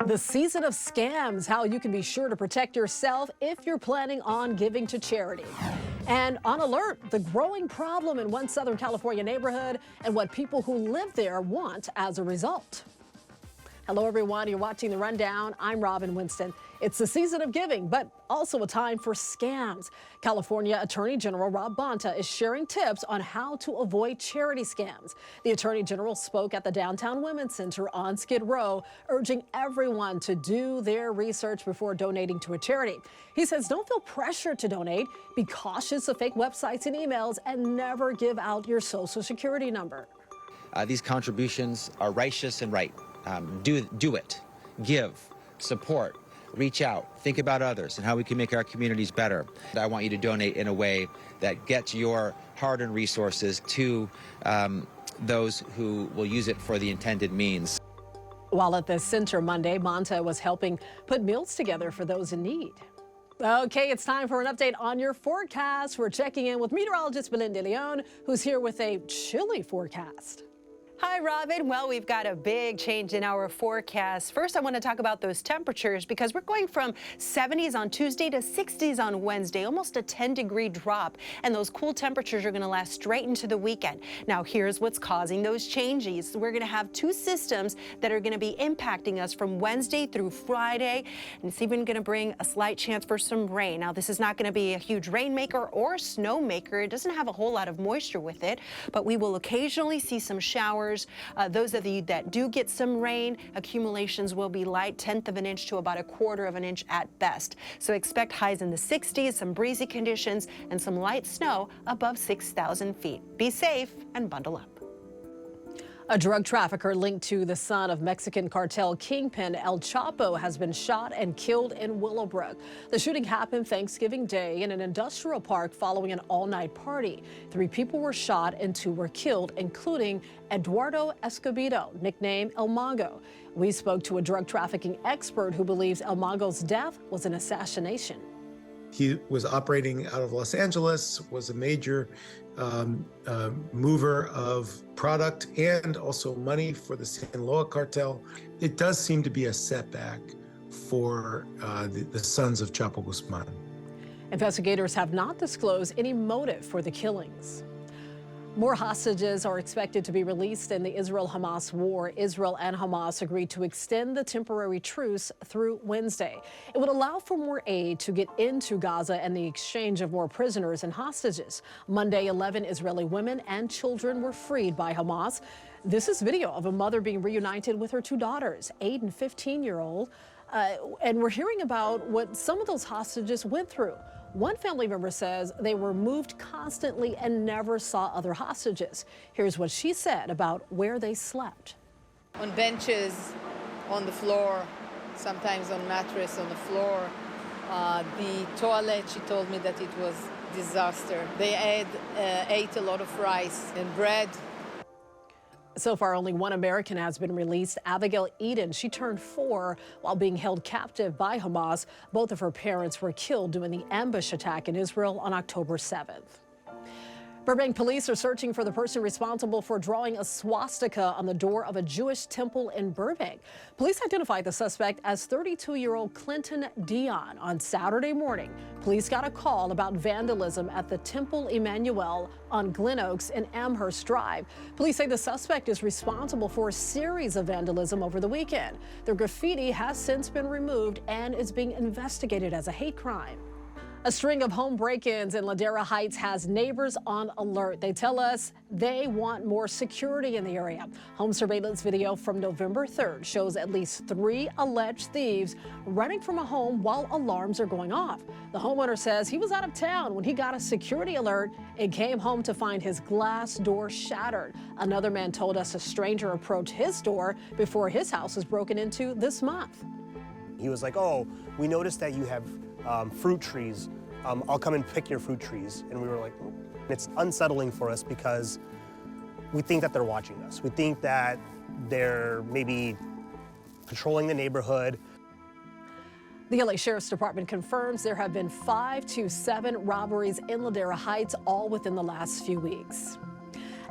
The season of scams, how you can be sure to protect yourself if you're planning on giving to charity. And on alert, the growing problem in one Southern California neighborhood and what people who live there want as a result. Hello, everyone. You're watching The Rundown. I'm Robin Winston. It's the season of giving, but also a time for scams. California Attorney General Rob Bonta is sharing tips on how to avoid charity scams. The Attorney General spoke at the Downtown Women's Center on Skid Row, urging everyone to do their research before donating to a charity. He says don't feel pressure to donate, be cautious of fake websites and emails, and never give out your Social Security number. These contributions are righteous and right. Do it. Give. Support. Reach out. Think about others and how we can make our communities better. I want you to donate in a way that gets your hard-earned resources to those who will use it for the intended means. While at the center Monday, Bonta was helping put meals together for those in need. Okay, it's time for an update on your forecast. We're checking in with meteorologist Belinda Leon, who's here with a chilly forecast. Hi, Robin. Well, we've got a big change in our forecast. First, I want to talk about those temperatures because we're going from 70s on Tuesday to 60s on Wednesday, almost a 10-degree drop. And those cool temperatures are going to last straight into the weekend. Now, here's what's causing those changes. We're going to have two systems that are going to be impacting us from Wednesday through Friday. And it's even going to bring a slight chance for some rain. Now, this is not going to be a huge rainmaker or snowmaker. It doesn't have a whole lot of moisture with it, but we will occasionally see some showers. Those of you that do get some rain, accumulations will be light, 1/10 of an inch to about 1/4 of an inch at best. So expect highs in the 60s, some breezy conditions, and some light snow above 6,000 feet. Be safe and bundle up. A drug trafficker linked to the son of Mexican cartel kingpin El Chapo has been shot and killed in Willowbrook. The shooting happened Thanksgiving Day in an industrial park following an all-night party. 3 people were shot and 2 were killed, including Eduardo Escobedo, nicknamed El Mago. We spoke to a drug trafficking expert who believes El Mago's death was an assassination. He was operating out of Los Angeles, was a major mover of product and also money for the Sinaloa cartel. It does seem to be a setback for the sons of Chapo Guzman. Investigators have not disclosed any motive for the killings. More hostages are expected to be released in the Israel-Hamas war. Israel and Hamas agreed to extend the temporary truce through Wednesday. It would allow for more aid to get into Gaza and the exchange of more prisoners and hostages. Monday, 11 Israeli women and children were freed by Hamas. This is video of a mother being reunited with her 2 daughters, 8 and 15-year-old. And we're hearing about what some of those hostages went through. One family member says they were moved constantly and never saw other hostages. Here's what she said about where they slept. On benches, on the floor, sometimes on mattress on the floor. The toilet, she told me that it was disaster. They ate a lot of rice and bread. So far, only one American has been released, Abigail Eden. She turned 4 while being held captive by Hamas. Both of her parents were killed during the ambush attack in Israel on October 7th. Burbank police are searching for the person responsible for drawing a swastika on the door of a Jewish temple in Burbank. Police identified the suspect as 32-year-old Clinton Dion on Saturday morning. Police got a call about vandalism at the Temple Emmanuel on Glen Oaks and Amherst Drive. Police say the suspect is responsible for a series of vandalism over the weekend. The graffiti has since been removed and is being investigated as a hate crime. A string of home break-ins in Lera Heights has neighbors on alert. They tell us they want more security in the area. Home surveillance video from November 3rd shows at least 3 alleged thieves running from a home while alarms are going off. The homeowner says he was out of town when he got a security alert and came home to find his glass door shattered. Another man told us a stranger approached his door before his house was broken into this month. He was like, "Oh, we noticed that you have fruit trees. I'll come and pick your fruit trees." And we were like, it's unsettling for us because we think that they're watching us. We think that they're maybe patrolling the neighborhood. The LA Sheriff's Department confirms there have been 5 to 7 robberies in Lera Heights, all within the last few weeks.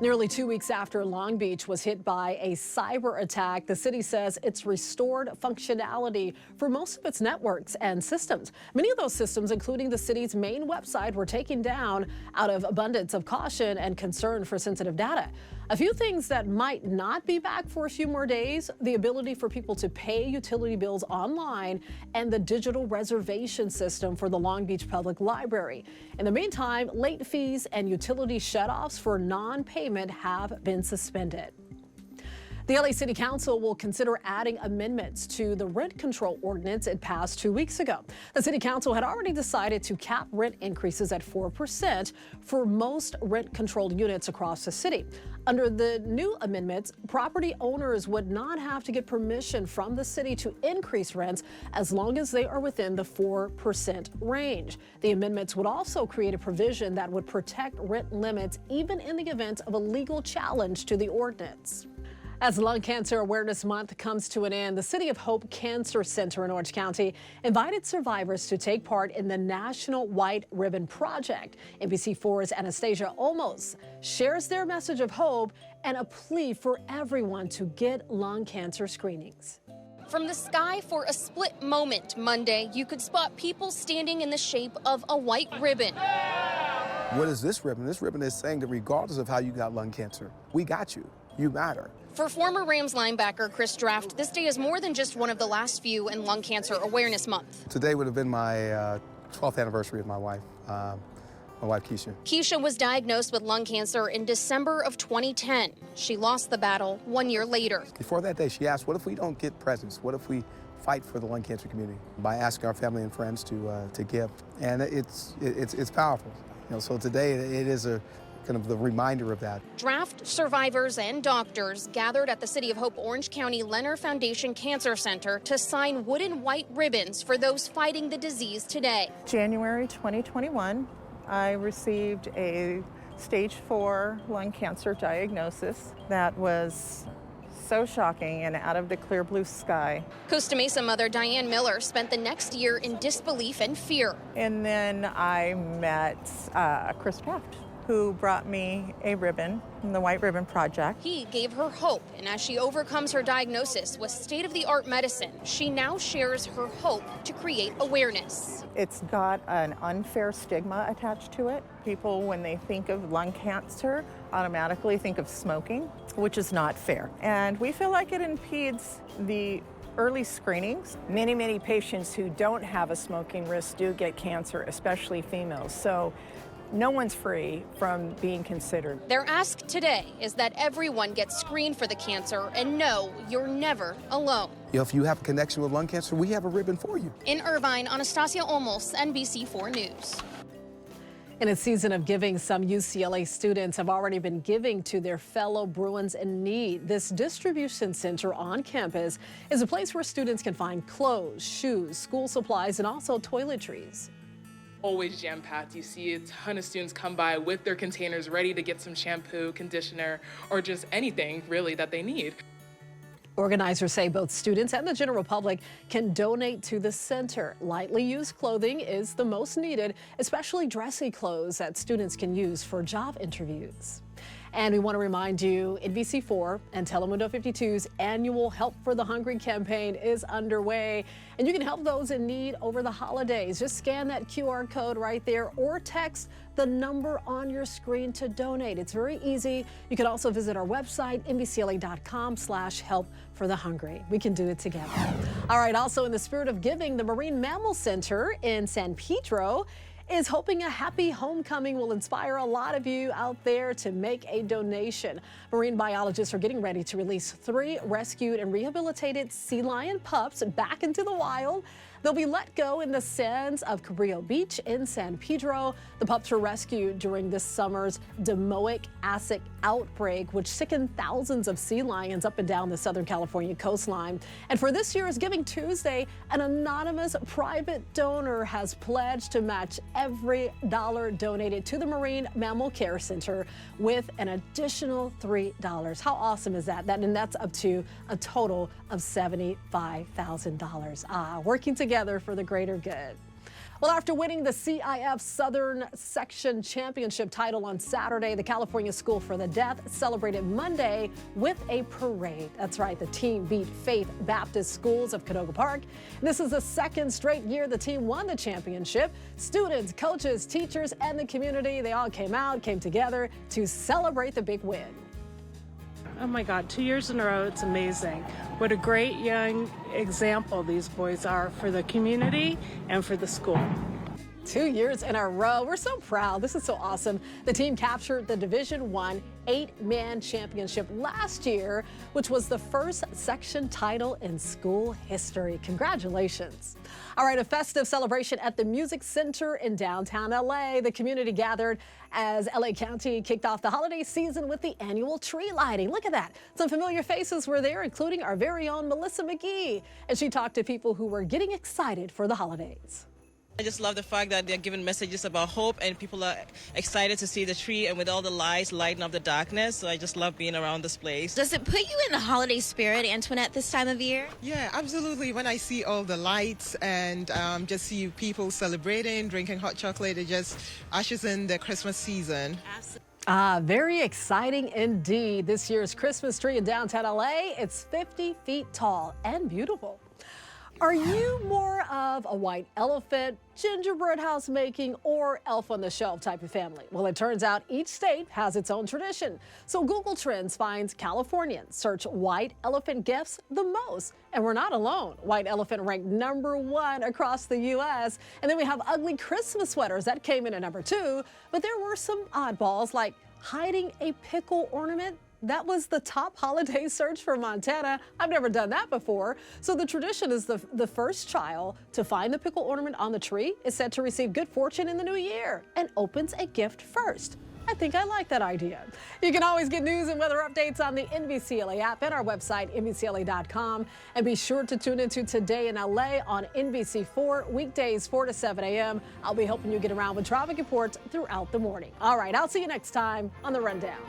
Nearly 2 weeks after Long Beach was hit by a cyber attack, the city says it's restored functionality for most of its networks and systems. Many of those systems, including the city's main website, were taken down out of abundance of caution and concern for sensitive data. A few things that might not be back for a few more days: the ability for people to pay utility bills online and the digital reservation system for the Long Beach Public Library. In the meantime, late fees and utility shutoffs for non-payment have been suspended. The LA City Council will consider adding amendments to the rent control ordinance it passed 2 weeks ago. The City Council had already decided to cap rent increases at 4% for most rent-controlled units across the city. Under the new amendments, property owners would not have to get permission from the city to increase rents as long as they are within the 4% range. The amendments would also create a provision that would protect rent limits even in the event of a legal challenge to the ordinance. As Lung Cancer Awareness Month comes to an end, the City of Hope Cancer Center in Orange County invited survivors to take part in the National White Ribbon Project. NBC4's Anastasia Olmos shares their message of hope and a plea for everyone to get lung cancer screenings. From the sky for a split moment Monday, you could spot people standing in the shape of a white ribbon. What is this ribbon? This ribbon is saying that regardless of how you got lung cancer, we got you. You matter. For former Rams linebacker Chris Draft, this day is more than just one of the last few in Lung Cancer Awareness Month. Today would have been my 12th anniversary of my wife Keisha. Keisha was diagnosed with lung cancer in December of 2010. She lost the battle 1 year later. Before that day, she asked, what if we don't get presents? What if we fight for the lung cancer community by asking our family and friends to give? And it's powerful. You know, so today it is a kind of the reminder of that. Draft survivors and doctors gathered at the City of Hope Orange County Lera Foundation Cancer Center to sign wooden white ribbons for those fighting the disease today. January 2021, I received a stage 4 lung cancer diagnosis that was so shocking and out of the clear blue sky. Costa Mesa mother Diane Miller spent the next year in disbelief and fear. And then I met Chris Draft, who brought me a ribbon from the White Ribbon Project. He gave her hope, and as she overcomes her diagnosis with state-of-the-art medicine, she now shares her hope to create awareness. It's got an unfair stigma attached to it. People, when they think of lung cancer, automatically think of smoking, which is not fair. And we feel like it impedes the early screenings. Many patients who don't have a smoking risk do get cancer, especially females. So no one's free from being considered. Their ask today is that everyone gets screened for the cancer and know you're never alone. If you have a connection with lung cancer, we have a ribbon for you. In Irvine, Anastasia Olmos, NBC4 News. In a season of giving, some UCLA students have already been giving to their fellow Bruins in need. This distribution center on campus is a place where students can find clothes, shoes, school supplies, and also toiletries. Always jam-packed. You see a ton of students come by with their containers ready to get some shampoo, conditioner, or just anything really that they need. Organizers say both students and the general public can donate to the center. Lightly used clothing is the most needed, especially dressy clothes that students can use for job interviews. And we want to remind you, NBC4 and Telemundo 52's annual Help for the Hungry campaign is underway. And you can help those in need over the holidays. Just scan that QR code right there or text the number on your screen to donate. It's very easy. You can also visit our website, NBCLA.com/help for the hungry. We can do it together. All right, also in the spirit of giving, the Marine Mammal Center in San Pedro is hoping a happy homecoming will inspire a lot of you out there to make a donation. Marine biologists are getting ready to release 3 rescued and rehabilitated sea lion pups back into the wild. They'll be let go in the sands of Cabrillo Beach in San Pedro. The pups were rescued during this summer's Domoic acid outbreak, which sickened thousands of sea lions up and down the Southern California coastline. And for this year's Giving Tuesday, an anonymous private donor has pledged to match every dollar donated to the Marine Mammal Care Center with an additional $3. How awesome is that? And that's up to a total of $75,000. Working together for the greater good. Well, after winning the CIF Southern Section Championship title on Saturday, the California School for the Deaf celebrated Monday with a parade. That's right, the team beat Faith Baptist Schools of Canoga Park. This is the second straight year the team won the championship. Students, coaches, teachers, and the community, they all came together to celebrate the big win. Oh my God, 2 years in a row, it's amazing. What a great young example these boys are for the community and for the school. 2 years in a row. We're so proud. This is so awesome. The team captured the Division I 8-man championship last year, which was the first section title in school history. Congratulations. All right, a festive celebration at the Music Center in downtown LA. The community gathered as LA County kicked off the holiday season with the annual tree lighting. Look at that. Some familiar faces were there, including our very own Melissa McGee. And she talked to people who were getting excited for the holidays. I just love the fact that they're giving messages about hope and people are excited to see the tree and with all the lights lighting up the darkness. So I just love being around this place. Does it put you in the holiday spirit, Antoinette, this time of year? Yeah, absolutely. When I see all the lights and just see people celebrating, drinking hot chocolate, it just ushers in the Christmas season. Absolutely. Very exciting indeed. This year's Christmas tree in downtown LA, it's 50 feet tall and beautiful. Are you more of a white elephant, gingerbread house making, or elf on the shelf type of family? Well, it turns out each state has its own tradition. So Google Trends finds Californians search white elephant gifts the most. And we're not alone. White elephant ranked #1 across the U.S. And then we have ugly Christmas sweaters that came in at #2. But there were some oddballs like hiding a pickle ornament. That was the top holiday search for Montana. I've never done that before. So the tradition is the first child to find the pickle ornament on the tree is said to receive good fortune in the new year and opens a gift first. I think I like that idea. You can always get news and weather updates on the NBCLA app and our website, NBCLA.com. And be sure to tune into Today in LA on NBC4, weekdays 4 to 7 a.m. I'll be helping you get around with traffic reports throughout the morning. All right, I'll see you next time on The Rundown.